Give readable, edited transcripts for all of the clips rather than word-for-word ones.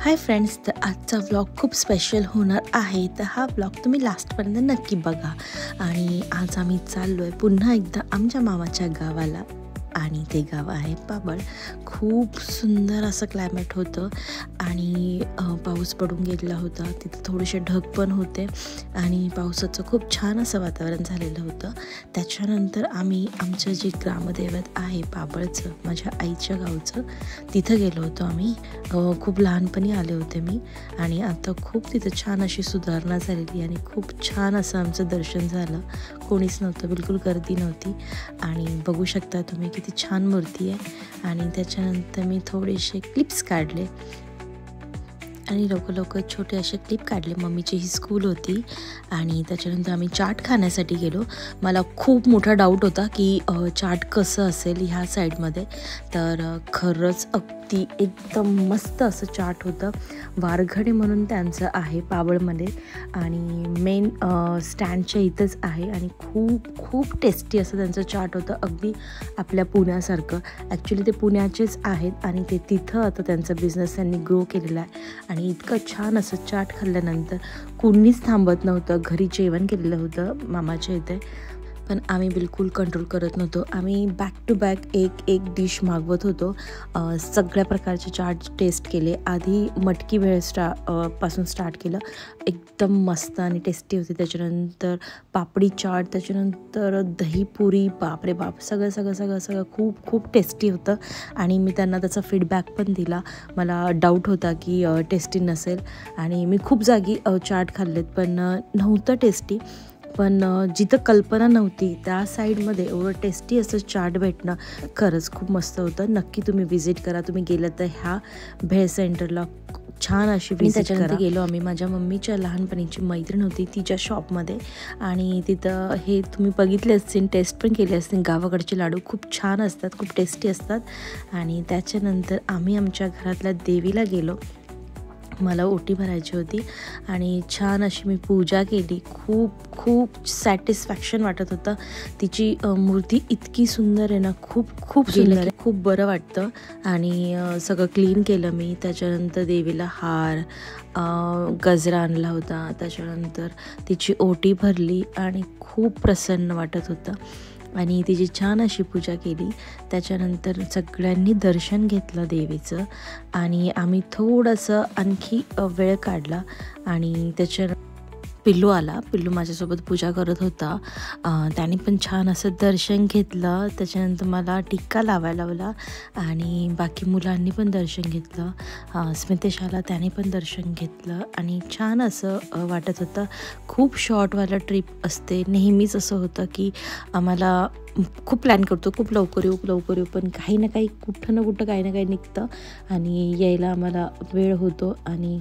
Hi friends, तर आजचा vlog खूप स्पेशल होणार आहे. तर हा व्लॉग तुम्ही लास्टपर्यंत नक्की बघा. आणि आज आम्ही चाललो आहे पुन्हा एकदा आमच्या मामाच्या गावाला, आणि ते गाव आहे पाबळ. खूप सुंदर असं क्लायमेट होतं आणि पाऊस पडून गेलेला होता. तिथं थोडेसे ढग पण होते आणि पावसाचं खूप छान असं वातावरण झालेलं होतं. त्याच्यानंतर आम्ही आमचं जे ग्रामदैवत आहे पाबळचं, माझ्या आईच्या गावचं, तिथं गेलो होतो आम्ही. खूप लहानपणी आले होते मी, आणि आता खूप तिथं छान अशी सुधारणा झालेली आणि खूप छान असं आमचं दर्शन झालं. कोणीच नव्हतं, बिलकुल गर्दी नव्हती. आणि बघू शकता तुम्ही किती छान मूर्ती आहे. आणि त्याच्यानंतर मी थोडेसे क्लिप्स काढले आणि लवकर छोटे असे क्लिप काढले. मम्मीची ही स्कूल होती. आणि त्याच्यानंतर आम्ही चाट खाण्यासाठी गेलो. मला खूप मोठा डाऊट होता की चाट कसं असेल ह्या साईडमध्ये. तर खरंच अगदी एकदम मस्त असं चाट होतं. वारघडे म्हणून त्यांचं आहे पाबळमध्ये, आणि मेन स्टँडच्या इथंच आहे. आणि खूप टेस्टी असं त्यांचं चाट होतं, अगदी आपल्या पुण्यासारखं. ॲक्च्युली ते पुण्याचेच आहेत आणि ते तिथं आता त्यांचा बिझनेस त्यांनी ग्रो केलेला आहे. आणि इतकं छान असं चाट खाल्ल्यानंतर कुणीच थांबत नव्हतं. घरी जेवण केलेलं होतं मामाच्या इथे, पण आम्ही बिलकुल कंट्रोल करत नव्हतो. आम्ही बॅक टू बॅक एक डिश मागवत होतो. सगळ्या प्रकारचे चाट टेस्ट केले. आधी मटकी भेळ पासून स्टार्ट केलं. एकदम मस्त आणि टेस्टी होती. त्याच्यानंतर पापडी चाट, त्याच्यानंतर दहीपुरी, बापरे बाप, सगळं खूप टेस्टी होतं. आणि मी त्यांना त्याचा फीडबॅक पण दिला. मला डाऊट होता की टेस्टी नसेल, आणि मी खूप जागी चाट खाल्लेत पण नव्हतं टेस्टी. पण जिथं कल्पना नव्हती त्या साईडमध्ये एवढं टेस्टी असं चाट भेटणं खरंच खूप मस्त होतं. नक्की तुम्ही विजिट करा. तुम्ही गेलं तर ह्या भेळ सेंटरला छान अशी विजिट करा. गेलो आम्ही. माझ्या मम्मीच्या लहानपणीची मैत्रीण होती तिच्या शॉपमध्ये, आणि तिथं हे तुम्ही बघितले असतील, टेस्ट पण केले असतील. गावाकडचे लाडू खूप छान असतात, खूप टेस्टी असतात. आणि त्याच्यानंतर आम्ही आमच्या घरातल्या देवीला गेलो. मला ओटी भरायची होती आणि छान अशी मी पूजा केली. खूप सॅटिस्फॅक्शन वाटत होतं. तिची मूर्ती इतकी सुंदर आहे ना, खूप सुंदर आहे. खूप बरं वाटतं. आणि सगळं क्लीन केलं मी. त्याच्यानंतर देवीला हार, गजरा आणला होता. त्याच्यानंतर तिची ओटी भरली आणि खूप प्रसन्न वाटत होतं. आणि तिची छान अशी पूजा केली. त्याच्यानंतर सगळ्यांनी दर्शन घेतलं देवीचं, आणि आम्ही थोडंसं आणखी वेळ काढला. आणि पिल्लू आला. पिल्लू माझ्यासोबत पूजा करत होता. त्याने पण छान असं दर्शन घेतलं. त्याच्यानंतर मला टिक्का लावायला लावला, आणि बाकी मुलांनी पण दर्शन घेतलं. स्मितेश आला, त्याने पण दर्शन घेतलं. आणि छान असं वाटत होतं. खूप शॉर्टवाला ट्रिप असते. नेहमीच असं होतं की आम्हाला खूप प्लॅन करतो, खूप लवकर येऊ, पण काही ना काही कुठं ना कुठं काही ना काही निघतं आणि यायला आम्हाला वेळ होतो, आणि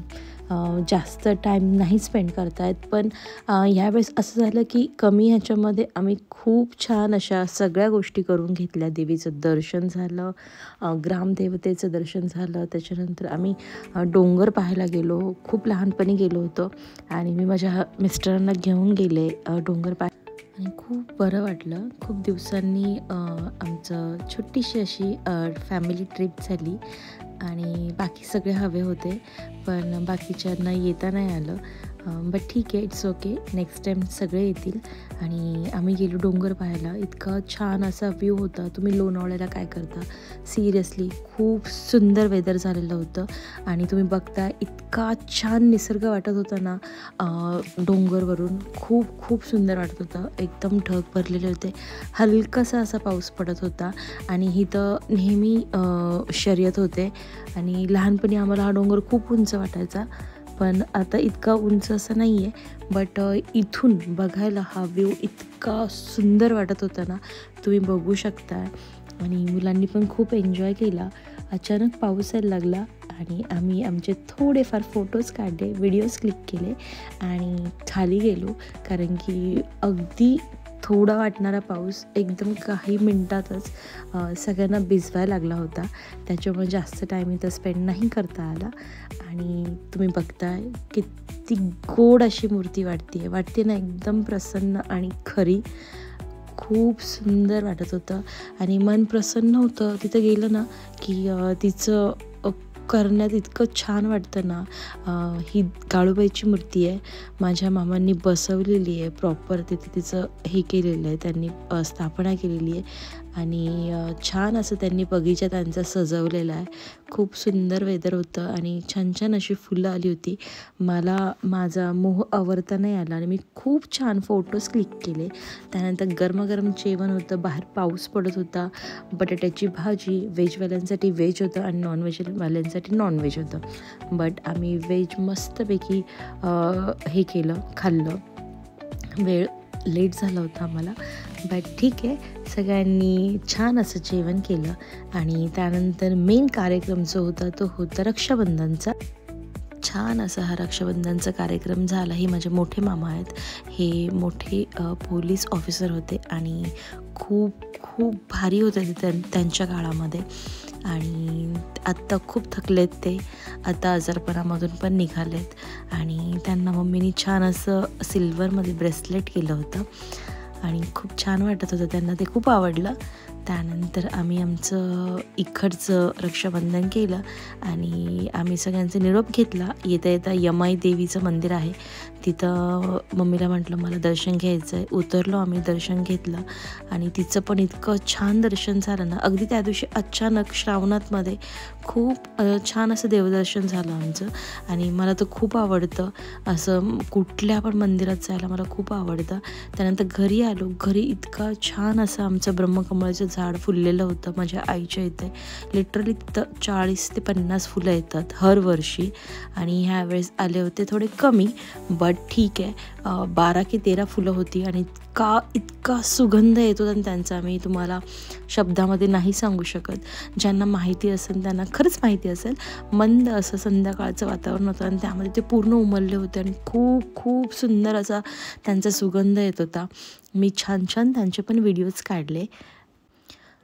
जास्त टाईम नाही स्पेंड करता येत. पण ह्यावेळेस असं झालं की कमी ह्याच्यामध्ये आम्ही खूप छान अशा सगळ्या गोष्टी करून घेतल्या. देवीचं दर्शन झालं, ग्रामदेवतेचं दर्शन झालं. त्याच्यानंतर आम्ही डोंगर पाहायला गेलो. खूप लहानपणी गेलो होतो, आणि मी माझ्या मिस्टरांना घेऊन गेले डोंगर आणि खूप बरं वाटलं. खूप दिवसांनी आमचं छोटीशी अशी फॅमिली ट्रिप झाली. आणि बाकी सगळे हवे होते, पण बाकीच्यांना येता नाही आलं. बट ठीक आहे, इट्स ओके. नेक्स्ट टाईम सगळे येतील. आणि आम्ही गेलो डोंगर पाहायला. इतका छान असा व्ह्यू होता. तुम्ही लोणावळ्याला काय करता, सिरियसली खूप सुंदर वेदर झालेलं होतं. आणि तुम्ही बघता इतका छान निसर्ग वाटत होता ना डोंगरवरून. खूप सुंदर वाटत होतं. एकदम ढग भरलेले होते. हलकासा असा पाऊस पडत होता. आणि इथं नेहमी शर्यत होते. आणि लहानपणी आम्हाला हा डोंगर खूप उंच वाटायचा, पण आता इतका उंच असं नाही आहे. बट इथून बघायला हा व्ह्यू इतका सुंदर वाटत होता ना, तुम्ही बघू शकता. आणि मुलांनी पण खूप एन्जॉय केला. अचानक पाऊस यायला लागला, आणि आम्ही आमचे थोडेफार फोटोज काढले, व्हिडिओज क्लिक केले, आणि खाली गेलो. कारण की अगदी थोडा वाटणारा पाऊस एकदम काही मिनटातच सगळ्यांना भिजवायला लागला होता. त्याच्यामुळे जास्त टाईम इथं स्पेंड नाही करता आला. आणि तुम्ही बघताय किती गोड अशी मूर्ती वाटते ना, एकदम प्रसन्न आणि खरी. खूप सुंदर वाटत होतं, आणि मन प्रसन्न होतं तिथं गेलं ना की तिचं करण्यात इतकं छान वाटतं ना. ही काळूबाईची मूर्ती आहे, माझ्या मामांनी बसवलेली आहे प्रॉपर. तिथे तिचं हे केलेलं आहे, त्यांनी स्थापना केलेली आहे आणि छान असं त्यांनी बगीचा त्यांचा सजवलेला आहे. खूप सुंदर वेदर होतं आणि छान छान अशी फुलं आली होती. मला माझा मोह आवरता नाही आला आणि मी खूप छान फोटोज क्लिक केले. त्यानंतर गरमागरम जेवण होतं, बाहेर पाऊस पडत होता, बटाट्याची भाजी, व्हेजवाल्यांसाठी व्हेज होतं आणि नॉनव्हेजवाल्यांसाठी नॉनव्हेज होतं. बट आम्ही व्हेज मस्तपैकी हे केलं, खाल्लं. वेळ लेट झाला होता आम्हाला, बट ठीक आहे. सगळ्यांनी छान असं जेवण केलं आणि त्यानंतर मेन कार्यक्रम जो होता तो होता रक्षाबंधनचा. छान असा हा रक्षाबंधनचा कार्यक्रम झाला. हे माझे मोठे मामा आहेत, हे मोठे पोलीस ऑफिसर होते आणि खूप खूप भारी होते ते त्यांच्या काळामध्ये. आणि आत्ता खूप थकलेत ते, आता आजारपणामधून पण निघालेत. आणि त्यांना मम्मीनी छान असं सिल्वरमध्ये ब्रेसलेट केलं होतं आणि खूप छान वाटत होतं त्यांना, ते खूप आवडलं. त्यानंतर आम्ही आमचं इकडचं रक्षाबंधन केलं आणि आम्ही सगळ्यांचा निरोप घेतला. येता येता यमाई देवीचं मंदिर आहे, तिथं मम्मीला म्हटलं मला दर्शन घ्यायचं आहे. उतरलो आम्ही, दर्शन घेतलं आणि तिचं पण इतकं छान दर्शन झालं ना. अगदी त्या दिवशी अचानक श्रावणातमध्ये खूप छान असं देवदर्शन झालं आमचं आणि मला तर खूप आवडतं असं कुठल्या पण मंदिरात जायला, मला खूप आवडतं. त्यानंतर घरी आलो, घरी इतका छान असं आमचं ब्रह्मकमळाचं झाड फुललेलं होतं माझ्या आईच्या इथे. लिटरली तिथं 40 ते 50 फुलं येतात हर वर्षी आणि ह्यावेळेस आले होते थोडे कमी, बट ठीक आहे. 12 की 13 फुलं होती आणि इतका सुगंध येतो आणि त्यांचा मी तुम्हाला शब्दामध्ये नाही सांगू शकत. ज्यांना माहिती असेल त्यांना खरंच माहिती असेल. मंद असं संध्याकाळचं वातावरण होतं आणि त्यामध्ये ते पूर्ण उमलले होते आणि खूप खूप सुंदर असा त्यांचा सुगंध येत होता. मी छान छान त्यांचे पण व्हिडिओज काढले.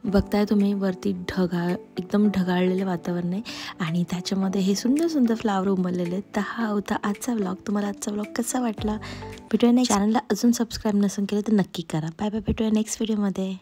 बघताय तुम्ही वरती एकदम ढगाळलेलं वातावरण आहे आणि त्याच्यामध्ये हे सुंदर सुंदर फ्लावर उमललेले आहेत. तर हा होता आजचा व्लॉग. तुम्हाला आजचा व्लॉग कसा वाटला? भेटूया नेक्स्ट. चॅनलला अजून सबस्क्राईब नसेल केलं तर नक्की करा. बाय बाय, भेटूया नेक्स्ट व्हिडिओमध्ये.